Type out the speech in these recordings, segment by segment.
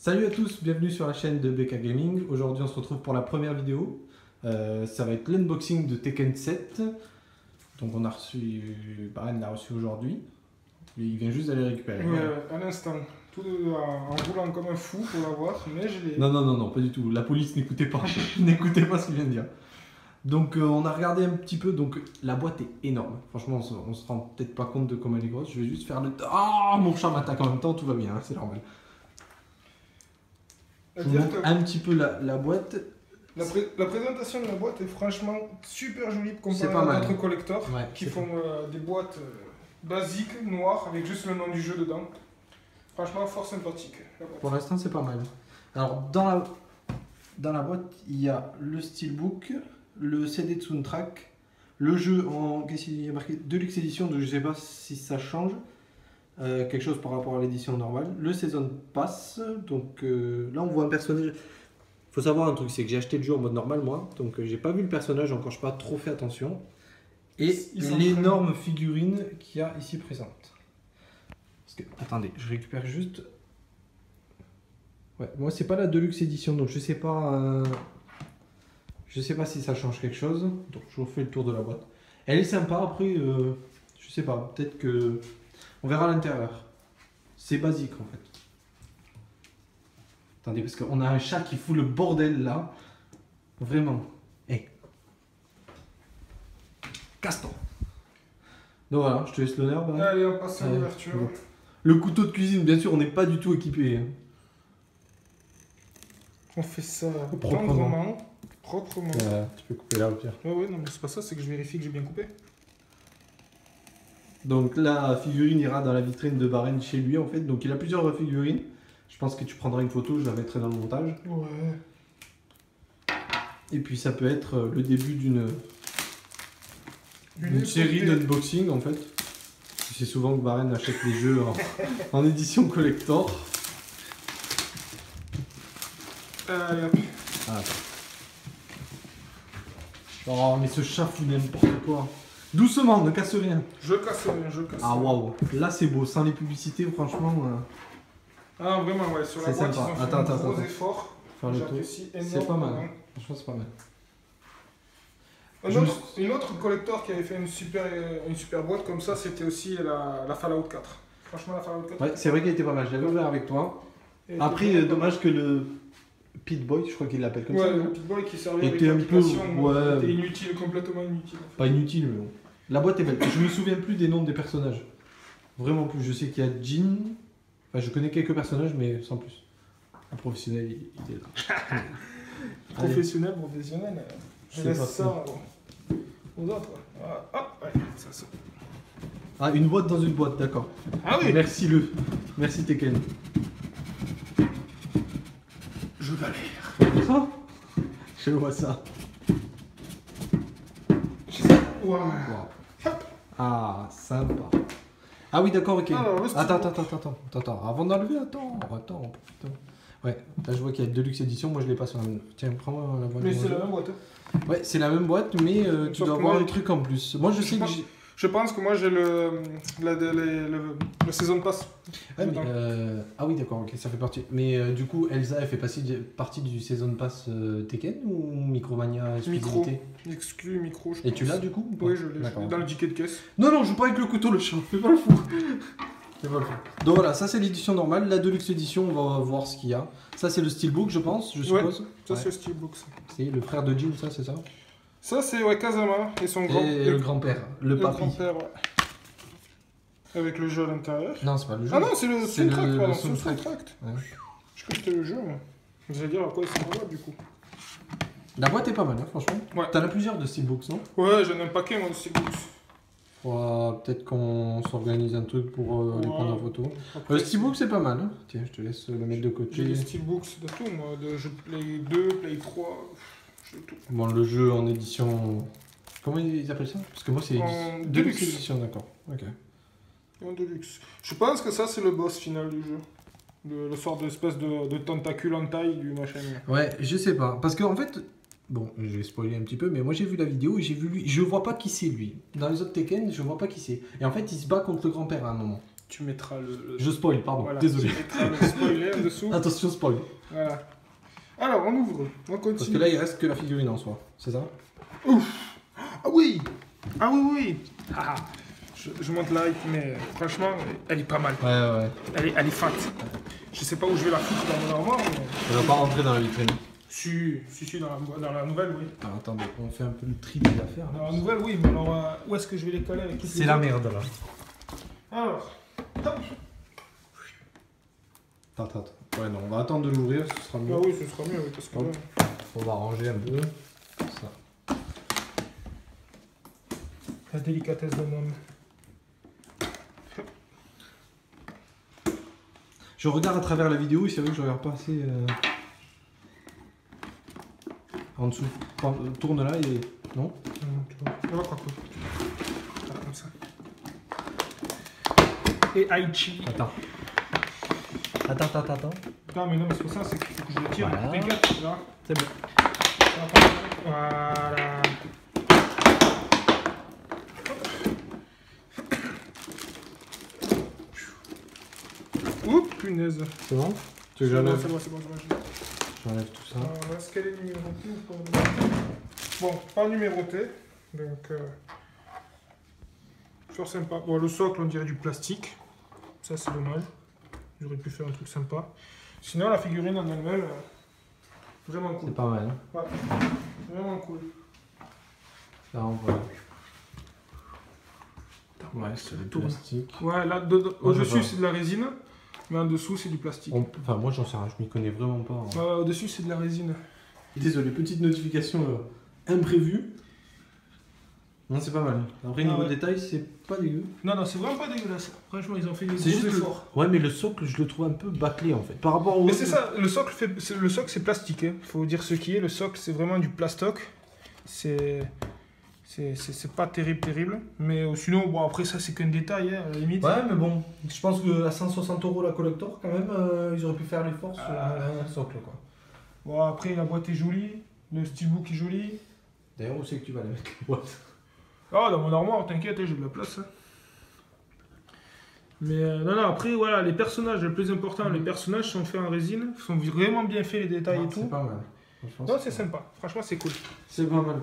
Salut à tous, bienvenue sur la chaîne de BK Gaming. Aujourd'hui on se retrouve pour la première vidéo. Ça va être l'unboxing de Tekken 7. Donc on a reçu, Barren l'a reçu aujourd'hui. Il vient juste d'aller récupérer. Ouais, à l'instant. Tout en roulant comme un fou pour l'avoir, mais je l'ai. Non, pas du tout. La police n'écoutait pas, n'écoutez pas ce qu'il vient de dire. Donc on a regardé un petit peu, donc la boîte est énorme. Franchement on se rend peut-être pas compte de comment elle est grosse. Je vais juste faire le... Ah, mon chat m'attaque en même temps, tout va bien, hein, c'est normal. Je vous montre un petit peu la boîte. La présentation de la boîte est franchement super jolie comparée pas à mal. d'autres collectors qui c'est font des boîtes basiques, noires, avec juste le nom du jeu dedans. Franchement, fort sympathique. Pour l'instant, c'est pas mal. Alors, dans la boîte, il y a le steelbook, le CD de soundtrack, le jeu en... Qu'est-ce qu'il y a marqué? Deluxe Edition, donc je sais pas si ça change. Quelque chose par rapport à l'édition normale. Le Season Pass, donc là on voit un personnage. Faut savoir un truc, c'est que j'ai acheté le jeu en mode normal moi, donc j'ai pas vu le personnage encore, je n'ai pas trop fait attention. Et l'énorme figurine qu'il y a ici présente. Parce que, attendez, je récupère juste. Ouais, moi c'est pas la Deluxe Edition, donc je sais pas si ça change quelque chose. Donc je vous fais le tour de la boîte. Elle est sympa, après je sais pas, peut-être que. On verra à l'intérieur. C'est basique en fait. Attendez, parce qu'on a un chat qui fout le bordel là. Vraiment. Hey. Casse-toi. Donc voilà, je te laisse l'honneur. Ben. Allez, on passe à l'ouverture. Le couteau de cuisine, bien sûr, on n'est pas du tout équipé. Hein. On fait ça proprement. Proprement. Tu peux couper là au pire. Ouais, non, mais c'est pas ça, c'est que je vérifie que j'ai bien coupé. Donc la figurine ira dans la vitrine de Barren chez lui en fait. Donc il a plusieurs figurines. Je pense que tu prendras une photo, je la mettrai dans le montage. Ouais. Et puis ça peut être le début d'une série d'unboxing en fait. C'est souvent que Barren achète les jeux en édition collector. Allez hop. Ah, oh mais ce chat fout n'importe quoi. Doucement, ne casse rien. Je casse rien, je casse rien. Ah waouh, là c'est beau, sans les publicités franchement. Ah vraiment ouais, sur la boîte ils ont fait un gros effort. J'apprécie énormément. C'est pas mal, franchement c'est pas mal. Une autre collector qui avait fait une super boîte comme ça, c'était aussi la Fallout 4. Franchement la Fallout 4. Ouais, c'est vrai qu'elle était pas mal, je l'avais ouvert avec toi. Après, dommage que le Pit Boy, je crois qu'il l'appelle comme ça. Ouais, le Pit Boy qui servait était avec un peu était inutile, complètement inutile. En fait. Pas inutile, mais bon. La boîte est belle. Je me souviens plus des noms des personnages. Vraiment plus. Je sais qu'il y a Jin. Enfin, je connais quelques personnages, mais sans plus. Un professionnel, il est là. Professionnel. Je laisse ça aux autres. Ça. Ah, une boîte dans une boîte, d'accord. Ah oui. Merci Tekken. Je galère. Ça je vois ça. Wow. Ah, sympa. Ah oui, d'accord, ok. Alors, Attends. Avant d'enlever, attends. Putain. Ouais, là je vois qu'il y a Deluxe Edition, moi je l'ai pas sur la même. Tiens, prends-moi la boîte. Mais c'est la même boîte. Ouais, c'est la même boîte, mais tu dois avoir un truc en plus. Moi je sais que j'ai. Je pense que moi j'ai le Season Pass. Ah, mais, ah oui, d'accord, ok, ça fait partie. Mais du coup, Elsa, elle fait partie du Season Pass Tekken ou Micromania exclusivité? Exclu micro, je pense. Et tu l'as du coup? Oui, je l'ai dans le ticket de caisse. Non, joue pas avec le couteau, le chat, fais pas le fou. Donc voilà, ça c'est l'édition normale. La Deluxe Edition, on va voir ce qu'il y a. Ça c'est le Steelbook, je pense, je suppose. Ça c'est le Steelbook. C'est le frère de Jin, ça, c'est ça? Ça c'est Kazama et son grand... Et le grand-père, le papy. Grand-père, ouais. Avec le jeu à l'intérieur. Non, c'est pas le jeu. Ah non, c'est le soundtrack, pardon. C'est le soundtrack. Ouais. Je crois que c'était le jeu, moi. Vous allez dire à quoi il sert du coup. La boîte est pas mal, hein, franchement. Ouais. T'en as plusieurs de Steelbooks, non? Ouais, j'en ai un paquet, moi, de Steelbooks. Peut-être qu'on s'organise un truc pour les prendre en photo. Le Steelbook, c'est pas mal. Hein. Tiens, je te laisse le mettre de côté. J'ai des Steelbooks de tout, moi. De jeux Play 2, Play 3. J'ai tout. Bon, le jeu en édition. Comment ils appellent ça? Parce que moi, c'est Deluxe Edition, d'accord. Ok. En Deluxe. Je pense que ça, c'est le boss final du jeu. Le sort d'espèce de tentacule en taille du machin. Ouais, je sais pas. Parce qu'en fait. Bon, je vais spoiler un petit peu, mais moi j'ai vu la vidéo et j'ai vu lui. Je vois pas qui c'est lui. Dans les autres Tekken, je vois pas qui c'est. Et en fait, il se bat contre le grand-père à un moment. Tu mettras le... Je spoil, pardon, Voilà, désolé. tu mettras le spoiler en dessous. Attention, spoil. Voilà. Alors, on ouvre, on continue. Parce que là, il reste que la figurine en soi, c'est ça? Ouf. Ah oui. Ah oui, oui. Ah, ah. Je monte la hype, mais franchement, elle est pas mal. Ouais. Elle est fat. Je sais pas où je vais la foutre dans mon armoire, mais... Elle va pas rentrer dans la vitrine. Si, dans la nouvelle, oui. Alors, attendez, on fait un peu le tri des affaires. Dans la nouvelle, oui, mais alors, où est-ce que je vais les coller avec toutes les C'est la autres? merde, là. Alors, top. Attends. Ouais, non, on va attendre de l'ouvrir, ce sera mieux. Ah oui, ce sera mieux, oui, parce que... Hop. On va ranger un peu. Ça. La délicatesse de monde. Je regarde à travers la vidéo et c'est vrai que je regarde pas assez en dessous. Tourne là et... Non? Tu vois. Oh, quoi. Faire comme ça. Et Aichi. Attends. Non, mais c'est pour ça, c'est qu'il faut que je le tire. Voilà. Regarde, là. C'est bon. Voilà. Oups, punaise. C'est bon? Tu veux que C'est bon, j'enlève? c'est bon. J'enlève tout ça. Est-ce qu'elle est numérotée ou pas? Bon, pas numérotée. Donc, fort sympa. Bon, le socle, on dirait du plastique. Ça, c'est dommage. J'aurais pu faire un truc sympa. Sinon, la figurine en elle-même, vraiment cool. C'est pas mal. Ouais, vraiment cool. Là, on voit. Ouais, c'est du plastique. Ouais, là, au-dessus, c'est de la résine. Mais en dessous, c'est du plastique. Enfin, moi, j'en sais rien, je m'y connais vraiment pas. Hein. Ouais, au-dessus, c'est de la résine. Désolé, petite notification imprévue. Non, c'est pas mal. Après, niveau détail, c'est pas dégueu. Non, c'est vraiment pas dégueulasse. Franchement, ils ont fait des C'est gros juste efforts. Ouais, mais le socle, je le trouve un peu bâclé en fait. Par rapport au. Mais c'est ça, le socle, c'est plastique. Hein. Faut dire ce qui est. Le socle, c'est vraiment du plastoc. C'est pas terrible. Mais sinon, bon, après, ça, c'est qu'un détail, hein, à la limite. Ouais, mais bon, je pense qu'à 160 € la collector, quand même, ils auraient pu faire l'effort sur un socle quoi. Bon, après, la boîte est jolie. Le steelbook est joli. D'ailleurs, où c'est que tu vas la mettre la boîte? Ah, dans mon armoire, t'inquiète, j'ai de la place. Hein. Mais non, après, voilà, les personnages, le plus important, les personnages sont faits en résine, sont vraiment bien faits, les détails et tout. C'est pas mal. Non, c'est sympa, franchement, c'est cool. C'est pas mal.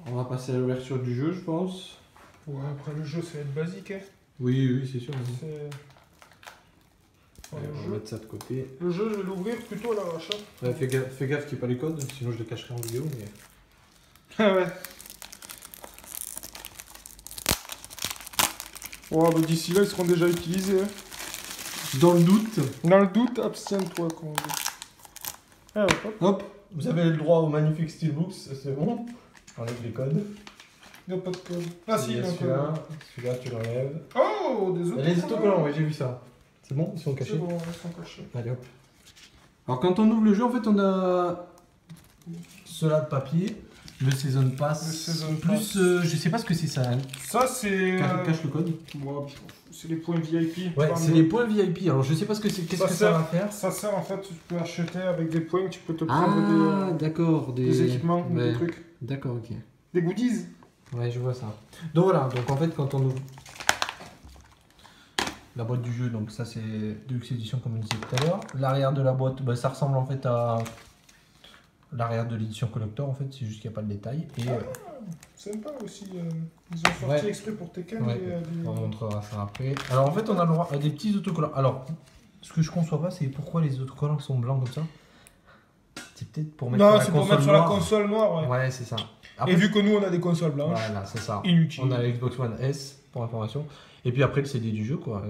On va passer à l'ouverture du jeu, je pense. Ouais, après, le jeu, ça va être basique. Hein. Oui, c'est sûr. Enfin, On va mettre ça de côté. le jeu, je vais l'ouvrir plutôt à l'arrache. Ouais, fais gaffe qu'il n'y ait pas les codes, sinon je les cacherai en vidéo. Mais... Ah ouais. Oh, bah d'ici là, ils seront déjà utilisés. Hein. Dans le doute. Dans le doute, abstiens-toi, comme on dit. Ah, hop. Hop, vous avez le droit au magnifique Steelbooks, c'est bon. Enlève les codes. Il n'y a pas de code. Ah si, il y a un celui-là, code. celui-là tu l'enlèves. Oh, des autres. Les autocollants, ouais, j'ai vu ça. C'est bon, ils sont cachés. C'est bon, ils sont cachés. Allez hop. Alors quand on ouvre le jeu, en fait, on a cela de papier, le Season Pass, Le Season plus, Pass. je sais pas ce que c'est ça. Hein. Ça, c'est. Cache le code. Bon, c'est les points VIP. Ouais, c'est les points VIP. Alors je sais pas ce que c'est. Qu'est-ce que ça va faire? Ça sert en fait, tu peux acheter avec des points, tu peux te prendre Ah, d'accord, des équipements, ouais. des trucs. D'accord, ok. Des goodies. Ouais, je vois ça. Donc voilà, donc en fait, quand on ouvre la boîte du jeu, donc ça c'est Deluxe Edition comme on disait tout à l'heure. L'arrière de la boîte, bah, ça ressemble en fait à l'arrière de l'édition collector en fait, c'est juste qu'il n'y a pas de détail. Et sympa aussi. Ils ont sorti exprès pour Tekken. ouais, on montrera ça après. Alors en fait, on a le droit à des petits autocollants. Alors, ce que je conçois pas, c'est pourquoi les autocollants sont blancs comme ça. C'est peut-être pour mettre non, c'est pour mettre sur la console noire. Ouais, ouais c'est ça. Après, et vu que nous on a des consoles blanches, voilà, c'est ça. inutile. On a la Xbox One S pour information. Et puis après le CD du jeu quoi.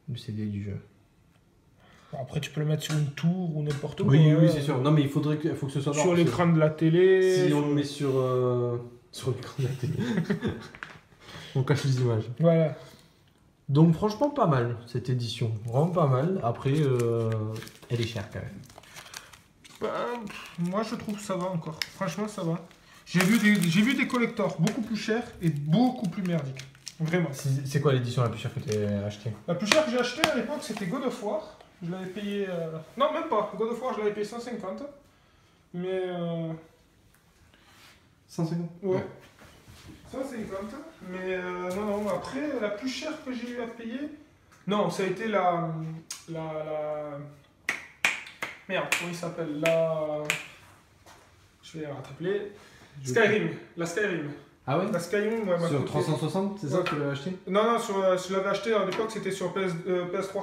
Le CD du jeu. Après tu peux le mettre sur une tour ou n'importe où. Oui, oui, c'est sûr. Non mais il faut que ce soit sur l'écran de la télé. Si on le met sur l'écran de la télé, on cache les images. Voilà. Donc franchement pas mal cette édition. Vraiment pas mal. Après elle est chère quand même. Bah, moi je trouve que ça va encore. Franchement ça va. J'ai vu des collectors beaucoup plus chers et beaucoup plus merdiques. Vraiment. C'est quoi l'édition la plus chère que tu as achetée? La plus chère que j'ai achetée à l'époque c'était God of War. Je l'avais payé... Non même pas. God of War je l'avais payé 150. Mais... 150? Ouais. Ça, c'est 50. Mais non, après, la plus chère que j'ai eu à payer. Non, ça a été la. Merde, comment il s'appelle? Je vais la rappeler. Skyrim. La Skyrim. Ah ouais? La Skyrim, ouais, Sur 360, c'est ça Ouais. que tu l'avais acheté? Non, je l'avais acheté à l'époque, c'était sur PS3.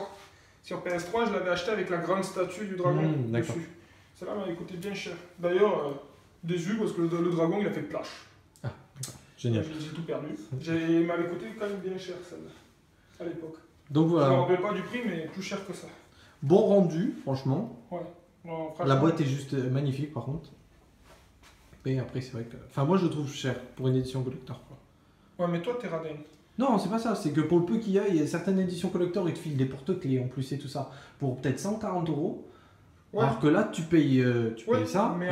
Sur PS3, je l'avais acheté avec la grande statue du dragon D'accord. dessus. Celle-là m'avait coûté bien cher. D'ailleurs, déçu parce que le dragon il a fait plash. Ah, d'accord. Génial. J'ai tout perdu. Il m'avait coûté quand même bien cher celle-là, à l'époque. Donc Je ne me voilà. rappelle pas du prix, mais plus cher que ça. Bon rendu, franchement. Ouais. Bon, La franchement, boîte est juste magnifique par contre. Et après, c'est vrai que. Enfin, moi je le trouve cher pour une édition collector. Quoi. Ouais, mais toi, t'es radin. Non, c'est pas ça. C'est que pour le peu qu'il y a certaines éditions collector, ils te filent des porte-clés en plus et tout ça. Pour peut-être 140 €. Ouais. Alors que là, tu payes Ouais, ça. mais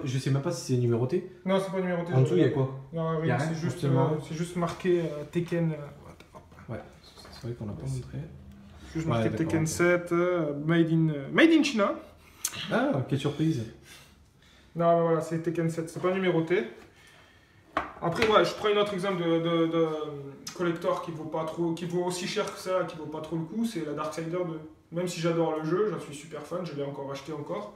Je sais même pas si c'est numéroté. Non, c'est pas numéroté. En dessous, il y a quoi? Non, Y oui, a rien, c'est juste marqué Tekken. Ouais, c'est vrai qu'on l'a pas montré. Juste Ouais, marqué d'accord, Tekken ok. 7, made in China. Ah, quelle surprise. Non, mais voilà, c'est Tekken 7, c'est pas numéroté. Après, ouais, je prends un autre exemple de collector qui vaut aussi cher que ça, qui vaut pas trop le coup, c'est la Darksider 2. Même si j'adore le jeu, j'en suis super fan, je l'ai encore acheté encore.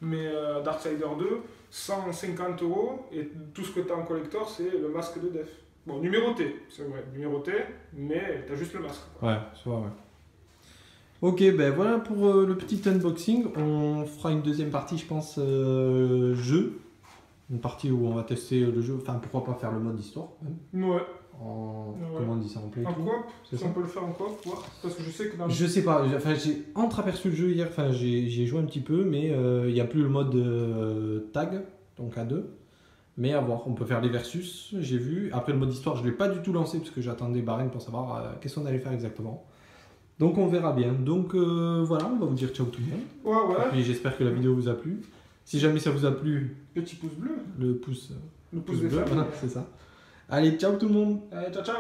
Mais Darksider 2, 150 €, et tout ce que tu as en collector, c'est le masque de Def. Bon, numéroté, c'est vrai, numéroté, mais t'as juste le masque. Quoi. Ouais, c'est vrai, ouais. Ok, ben voilà pour le petit unboxing. On fera une deuxième partie, je pense, jeu. Une partie où on va tester le jeu. Enfin, pourquoi pas faire le mode histoire, même. Ouais, En... Ouais. Comment on dit ça en play en tout coop, C'est si ça on peut le faire en coop, voir. Parce que je sais que dans Je sais pas, enfin, j'ai entreaperçu le jeu hier, enfin, j'y ai joué un petit peu, mais il n'y a plus le mode tag, donc à deux. Mais à voir, on peut faire les versus, j'ai vu. Après le mode histoire, je ne l'ai pas du tout lancé parce que j'attendais Bahreïn pour savoir qu'est-ce qu'on allait faire exactement. Donc on verra bien. Donc voilà, on va vous dire ciao tout le monde. Ouais, ouais. Et puis j'espère que la vidéo vous a plu. Si jamais ça vous a plu, Petit pouce bleu. le pouce Le pouce bleu, des femmes. voilà, c'est ça. Allez, ciao tout le monde. Allez, ciao, ciao.